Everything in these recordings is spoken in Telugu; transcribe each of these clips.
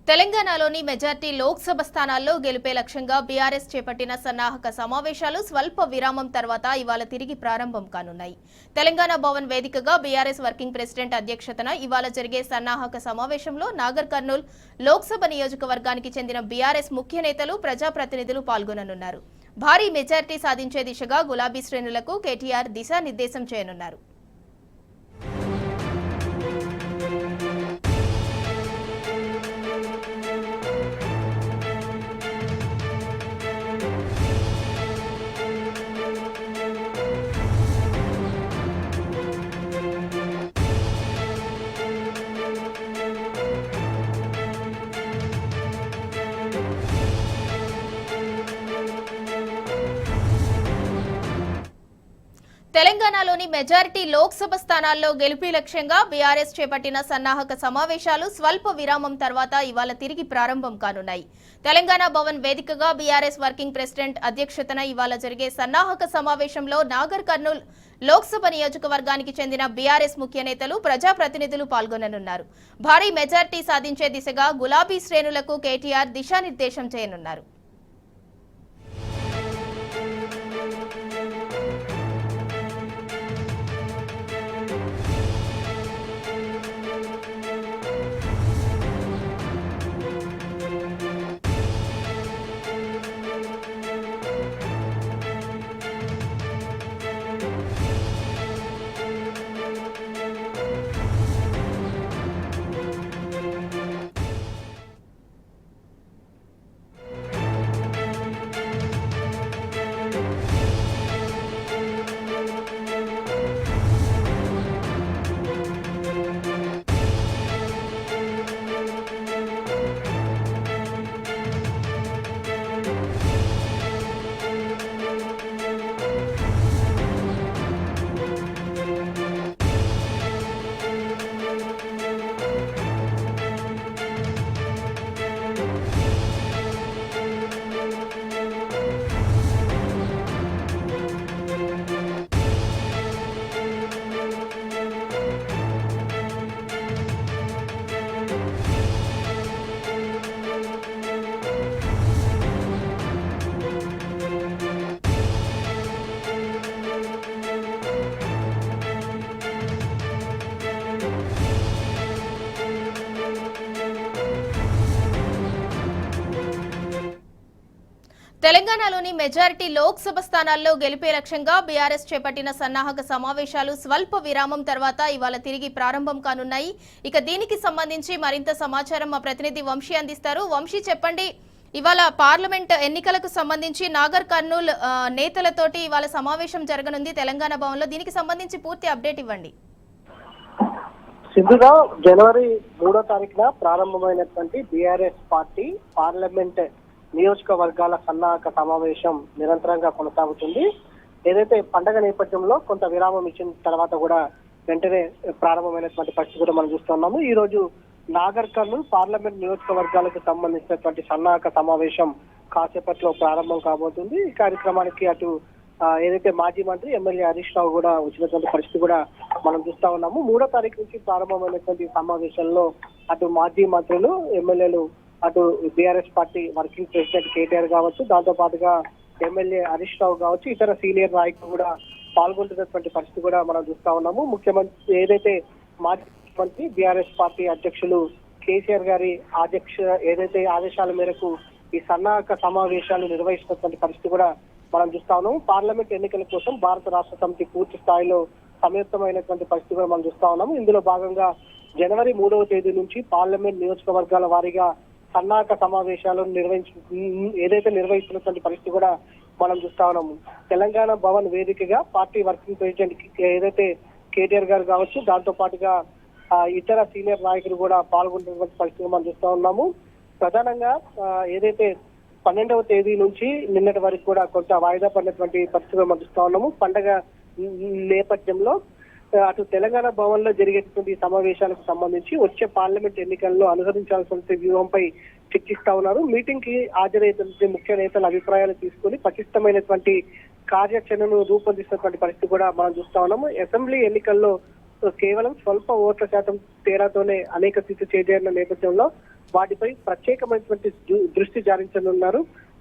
తెలంగాణలోని మెజార్టీ లోక్సభ స్థానాల్లో గెలిపే లక్ష్యంగా బీఆర్ఎస్ చేపట్టిన సన్నాహక సమావేశాలు స్వల్ప విరామం తర్వాత ఇవాళ తిరిగి ప్రారంభం కానున్నాయి. తెలంగాణ భవన్ వేదికగా బీఆర్ఎస్ వర్కింగ్ ప్రెసిడెంట్ అధ్యక్షతన ఇవాళ జరిగే సన్నాహక సమావేశంలో నాగర్ కర్నూల్ లోక్సభ నియోజకవర్గానికి చెందిన బీఆర్ఎస్ ముఖ్య నేతలు, ప్రజాప్రతినిధులు పాల్గొననున్నారు. భారీ మెజార్టీ సాధించే దిశగా గులాబీ శ్రేణులకు కేటీఆర్ దిశానిర్దేశం చేయనున్నారు. తెలంగాణలోని మెజారిటీ లోక్సభ స్థానాల్లో గెలుపే లక్ష్యంగా బీఆర్ఎస్ చేపట్టిన సన్నాహక సమావేశాలు స్వల్ప విరామం తర్వాత ఇవాళ తిరిగి ప్రారంభం కానున్నాయి. తెలంగాణ భవన్ వేదికగా బీఆర్ఎస్ వర్కింగ్ ప్రెసిడెంట్ అధ్యక్షతన ఇవాళ జరిగే సన్నాహక సమావేశంలో నాగర్ కర్నూల్ లోక్సభ నియోజకవర్గానికి చెందిన బీఆర్ఎస్ ముఖ్య నేతలు, ప్రజాప్రతినిధులు పాల్గొననున్నారు. భారీ మెజార్టీ సాధించే దిశగా గులాబీ శ్రేణులకు కేటీఆర్ దిశానిర్దేశం చేయనున్నారు. తెలంగాణలోని మెజారిటీ లోక్సభ స్థానాల్లో గెలిపే లక్ష్యంగా బీఆర్ఎస్ చేపట్టిన సన్నాహక సమావేశాలు స్వల్ప విరామం తర్వాత ఇవాళ తిరిగి ప్రారంభం కానున్నాయి. ఇక దీనికి సంబంధించి మరింత సమాచారం మా ప్రతినిధి వంశీ అందిస్తారు. వంశీ, చెప్పండి, ఇవాళ పార్లమెంట్ ఎన్నికలకు సంబంధించి నాగర్ కర్నూల్ నేతలతోటి ఇవాళ సమావేశం జరగనుంది తెలంగాణ భవన్లో. దీనికి సంబంధించి పూర్తి అప్డేట్ ఇవ్వండి. సింధుగా జనవరి 3వ తారీఖున ప్రారంభమైనటువంటి బీఆర్ఎస్ పార్టీ పార్లమెంట్ నియోజకవర్గాల సన్నాహక సమావేశం నిరంతరంగా కొనసాగుతుంది. ఏదైతే పండగ నేపథ్యంలో కొంత విరామం ఇచ్చిన తర్వాత కూడా వెంటనే ప్రారంభమైనటువంటి పరిస్థితి కూడా మనం చూస్తున్నాము. ఈ రోజు నాగర్ కర్నూల్ పార్లమెంట్ నియోజకవర్గాలకు సంబంధించినటువంటి సన్నాహక సమావేశం కాసేపట్లో ప్రారంభం కాబోతుంది. ఈ కార్యక్రమానికి అటు ఏదైతే మాజీ మంత్రి ఎమ్మెల్యే హరీష్ రావు కూడా వచ్చినటువంటి పరిస్థితి కూడా మనం చూస్తా ఉన్నాము. 3వ తారీఖు నుంచి ప్రారంభమైనటువంటి సమావేశంలో అటు మాజీ మంత్రులు, ఎమ్మెల్యేలు, అటు BRS party working president KTR కావచ్చు, దాంతో పాటుగా ఎమ్మెల్యే హరీష్ రావు కావచ్చు, ఇతర సీనియర్ నాయకులు కూడా పాల్గొంటున్నటువంటి పరిస్థితి కూడా మనం చూస్తా ఉన్నాము. ముఖ్యమంత్రి ఏదైతే మాజీ ముఖ్యమంత్రి బీఆర్ఎస్ పార్టీ అధ్యక్షులు కేసీఆర్ గారి ఏదైతే ఆదేశాల మేరకు ఈ సన్నాహక సమావేశాలు నిర్వహిస్తున్నటువంటి పరిస్థితి కూడా మనం చూస్తా ఉన్నాము. పార్లమెంట్ ఎన్నికల కోసం భారత రాష్ట్ర సమితి పూర్తి స్థాయిలో సంయుక్తమైనటువంటి పరిస్థితి కూడా మనం చూస్తా ఉన్నాము. ఇందులో భాగంగా జనవరి 3వ తేదీ నుంచి పార్లమెంట్ నియోజకవర్గాల వారీగా సన్నాహక సమావేశాలను నిర్వహిస్తున్నటువంటి పరిస్థితి కూడా మనం చూస్తా ఉన్నాము. తెలంగాణ భవన్ వేదికగా పార్టీ వర్కింగ్ ప్రెసిడెంట్ ఏదైతే కేటీఆర్ గారు కావచ్చు, దాంతో పాటుగా ఇతర సీనియర్ నాయకులు కూడా పాల్గొంటున్నటువంటి పరిస్థితి మనం చూస్తా ఉన్నాము. ప్రధానంగా ఏదైతే 12వ తేదీ నుంచి నిన్నటి వరకు కూడా కొంత వాయిదా పడినటువంటి పరిస్థితులు మనం చూస్తా ఉన్నాము. పండగ నేపథ్యంలో అటు తెలంగాణ భవన్ లో జరిగేటువంటి సమావేశాలకు సంబంధించి వచ్చే పార్లమెంట్ ఎన్నికల్లో అనుసరించాల్సిన వ్యూహంపై చర్చిస్తా ఉన్నారు. మీటింగ్ కి హాజరైనటువంటి ముఖ్య నేతల అభిప్రాయాలు తీసుకుని పటిష్టమైనటువంటి కార్యాచరణను రూపొందిస్తున్నటువంటి పరిస్థితి కూడా మనం చూస్తా ఉన్నాము. అసెంబ్లీ ఎన్నికల్లో కేవలం స్వల్ప ఓట్ల శాతం తేడాతోనే అనేక సీట్లు చేజేరిన నేపథ్యంలో వాటిపై ప్రత్యేకమైనటువంటి దృష్టి సారించనున్నారు.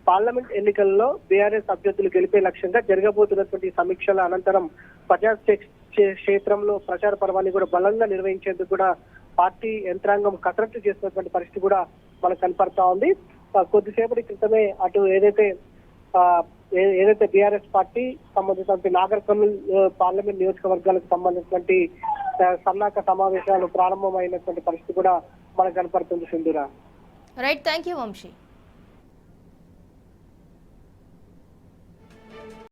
పార్లమెంట్ ఎన్నికల్లో బీఆర్ఎస్ అభ్యర్థులు గెలిపే లక్ష్యంగా జరగబోతున్నటువంటి సమీక్షల అనంతరం ప్రజా క్షేత్రంలో ప్రచార పర్వాన్ని కూడా బలంగా నిర్వహించేందుకు కూడా పార్టీ యంత్రాంగం కసరత్తు చేస్తున్నటువంటి పరిస్థితి కూడా మనకు కనపడతా ఉంది. కొద్దిసేపటి క్రితమే అటు ఏదైతే బీఆర్ఎస్ పార్టీ సంబంధించినటువంటి నాగర్ కర్నూల్ పార్లమెంట్ నియోజకవర్గాలకు సంబంధించినటువంటి సన్నాహక సమావేశాలు ప్రారంభమైనటువంటి పరిస్థితి కూడా మనకు కనపడుతుంది Sindhura. Right, thank you Vamsi.